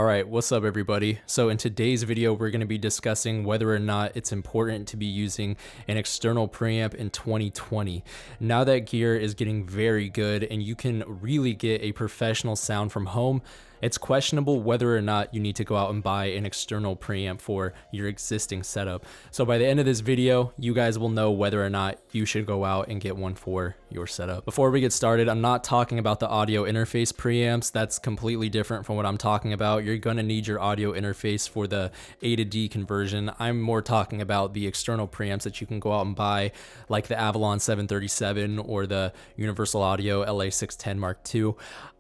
Alright, what's up everybody? So in today's video, we're going to be discussing whether or not it's important to be using an external preamp in 2020. Now that gear is getting very good and you can really get a professional sound from home, it's questionable whether or not you need to go out and buy an external preamp for your existing setup. So by the end of this video, you guys will know whether or not you should go out and get one for your setup. Before we get started, I'm not talking about the audio interface preamps. That's completely different from what I'm talking about. You're going to need your audio interface for the A to D conversion. I'm more talking about the external preamps that you can go out and buy, like the Avalon 737 or the Universal Audio LA610 Mark II.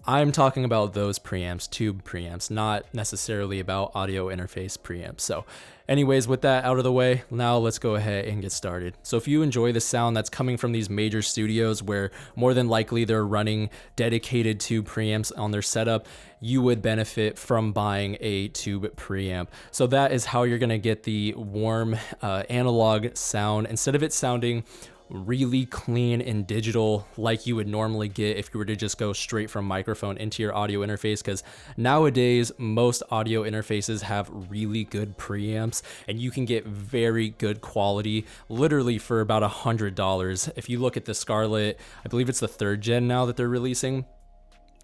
I'm talking about those preamps, tube preamps, not necessarily about audio interface preamps. So anyways, with that out of the way, now let's go ahead and get started. So if you enjoy the sound that's coming from these major studios where more than likely they're running dedicated tube preamps on their setup, you would benefit from buying a tube preamp. So that is how you're gonna get the warm analog sound. Instead of it sounding really clean and digital like you would normally get if you were to just go straight from microphone into your audio interface, because nowadays most audio interfaces have really good preamps and you can get very good quality literally for about $100. If you look at the Scarlett, I believe it's the 3rd gen now that they're releasing.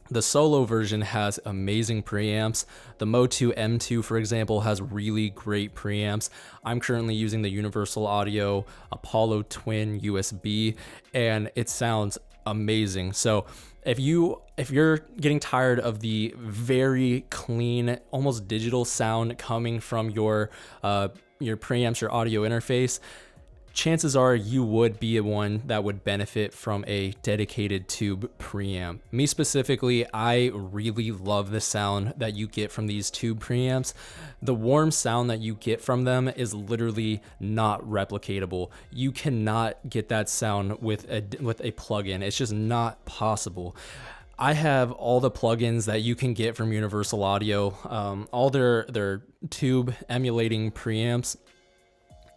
The Solo version has amazing preamps. The Motu M2, for example, has really great preamps. I'm currently using the Universal Audio Apollo Twin USB, and it sounds amazing. So if you're getting tired of the very clean, almost digital sound coming from your preamps, your audio interface, chances are you would be one that would benefit from a dedicated tube preamp. Me specifically, I really love the sound that you get from these tube preamps. The warm sound that you get from them is literally not replicatable. You cannot get that sound with a plugin. It's just not possible. I have all the plugins that you can get from Universal Audio, all their tube emulating preamps.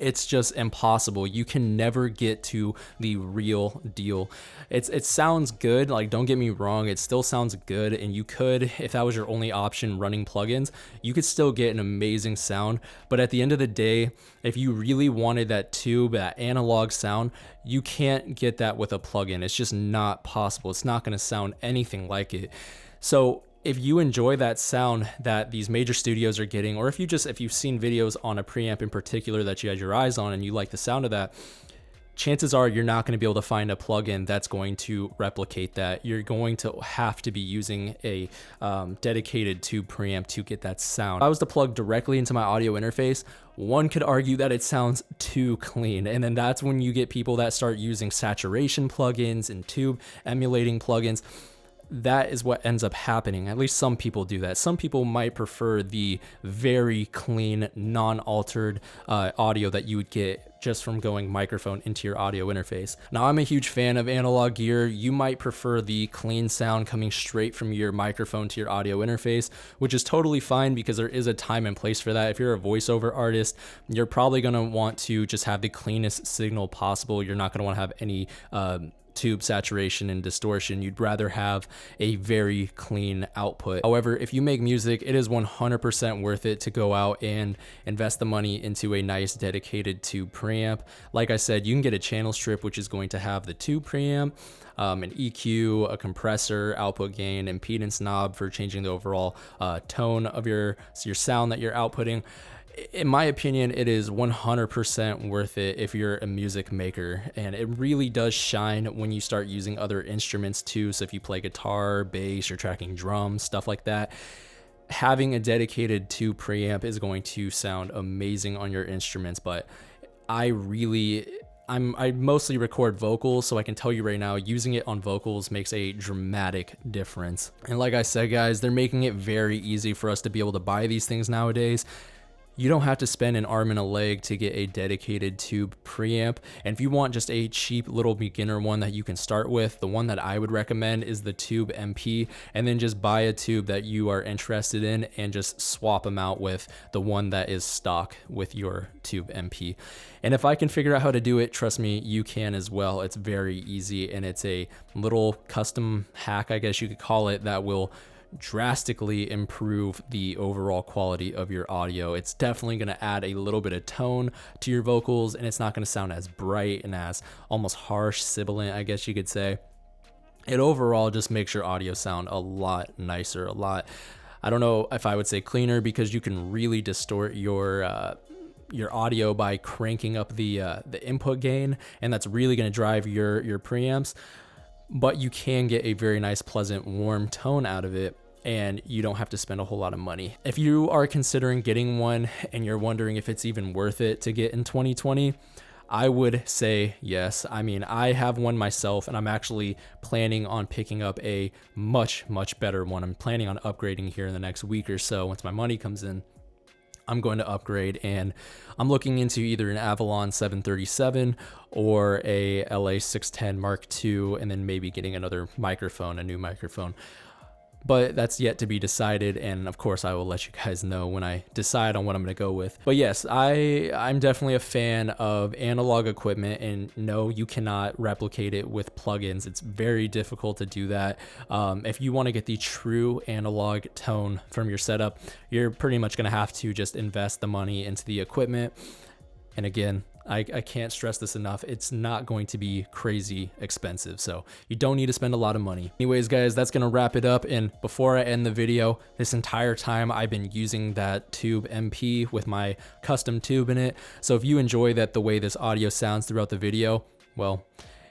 It's just impossible. You can never get to the real deal. It sounds good, like don't get me wrong, it still sounds good, and you could, if that was your only option running plugins, you could still get an amazing sound. But at the end of the day, if you really wanted that tube, that analog sound, you can't get that with a plugin. It's just not possible. It's not gonna sound anything like it. So if you enjoy that sound that these major studios are getting, or if you've seen videos on a preamp in particular that you had your eyes on and you like the sound of that, chances are you're not going to be able to find a plugin that's going to replicate that. You're going to have to be using a dedicated tube preamp to get that sound. If I was to plug directly into my audio interface, one could argue that it sounds too clean. And then that's when you get people that start using saturation plugins and tube emulating plugins. That is what ends up happening. At least some people do that. Some people might prefer the very clean, non-altered audio that you would get just from going microphone into your audio interface. Now, I'm a huge fan of analog gear. You might prefer the clean sound coming straight from your microphone to your audio interface, which is totally fine because there is a time and place for that. If you're a voiceover artist, you're probably gonna want to just have the cleanest signal possible. You're not gonna wanna have any tube saturation and distortion. You'd rather have a very clean output. However, if you make music, it is 100% worth it to go out and invest the money into a nice dedicated tube preamp. Like I said, you can get a channel strip, which is going to have the tube preamp, an EQ, a compressor, output gain, impedance knob for changing the overall tone of your sound that you're outputting. In my opinion, it is 100% worth it if you're a music maker, and it really does shine when you start using other instruments too. So if you play guitar, bass, you're tracking drums, stuff like that, having a dedicated tube preamp is going to sound amazing on your instruments. But I mostly record vocals, so I can tell you right now, using it on vocals makes a dramatic difference. And like I said, guys, they're making it very easy for us to be able to buy these things nowadays. You don't have to spend an arm and a leg to get a dedicated tube preamp. And if you want just a cheap little beginner one that you can start with, the one that I would recommend is the Tube MP, and then just buy a tube that you are interested in and just swap them out with the one that is stock with your Tube MP. And if I can figure out how to do it, trust me, you can as well. It's very easy, and it's a little custom hack, I guess you could call it, that will drastically improve the overall quality of your audio. It's definitely going to add a little bit of tone to your vocals, and it's not going to sound as bright and as almost harsh, sibilant, I guess you could say. It overall just makes your audio sound a lot nicer, a lot, I don't know if I would say cleaner, because you can really distort your audio by cranking up the input gain, and that's really going to drive your preamps. But you can get a very nice, pleasant, warm tone out of it, and you don't have to spend a whole lot of money. If you are considering getting one and you're wondering if it's even worth it to get in 2020, I would say yes. I mean, I have one myself, and I'm actually planning on picking up a much better one. I'm planning on upgrading here in the next week or so. Once my money comes in, I'm going to upgrade, and I'm looking into either an Avalon 737 or a LA610 Mark II, and then maybe getting another microphone, a new microphone. But that's yet to be decided, and of course I will let you guys know when I decide on what I'm going to go with. But yes, I'm definitely a fan of analog equipment, and no, you cannot replicate it with plugins. It's very difficult to do that. If you want to get the true analog tone from your setup, you're pretty much going to have to just invest the money into the equipment. And again, I can't stress this enough. It's not going to be crazy expensive, so you don't need to spend a lot of money. Anyways, guys, that's gonna wrap it up. And before I end the video, this entire time I've been using that Tube MP with my custom tube in it. So if you enjoy the way this audio sounds throughout the video, well,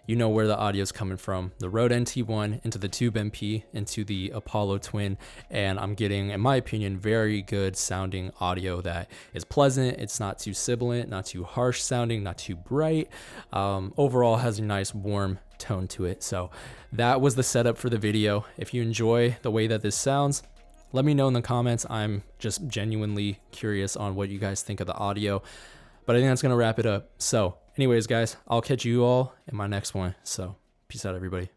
you know where the audio is coming from. The Rode NT1 into the Tube MP into the Apollo Twin, and I'm getting, in my opinion, very good sounding audio that is pleasant. It's not too sibilant, not too harsh sounding, not too bright. Overall has a nice warm tone to it. So that was the setup for the video. If you enjoy the way that this sounds, let me know in the comments. I'm just genuinely curious on what you guys think of the audio. But I think that's gonna wrap it up. So anyways, guys, I'll catch you all in my next one. So peace out, everybody.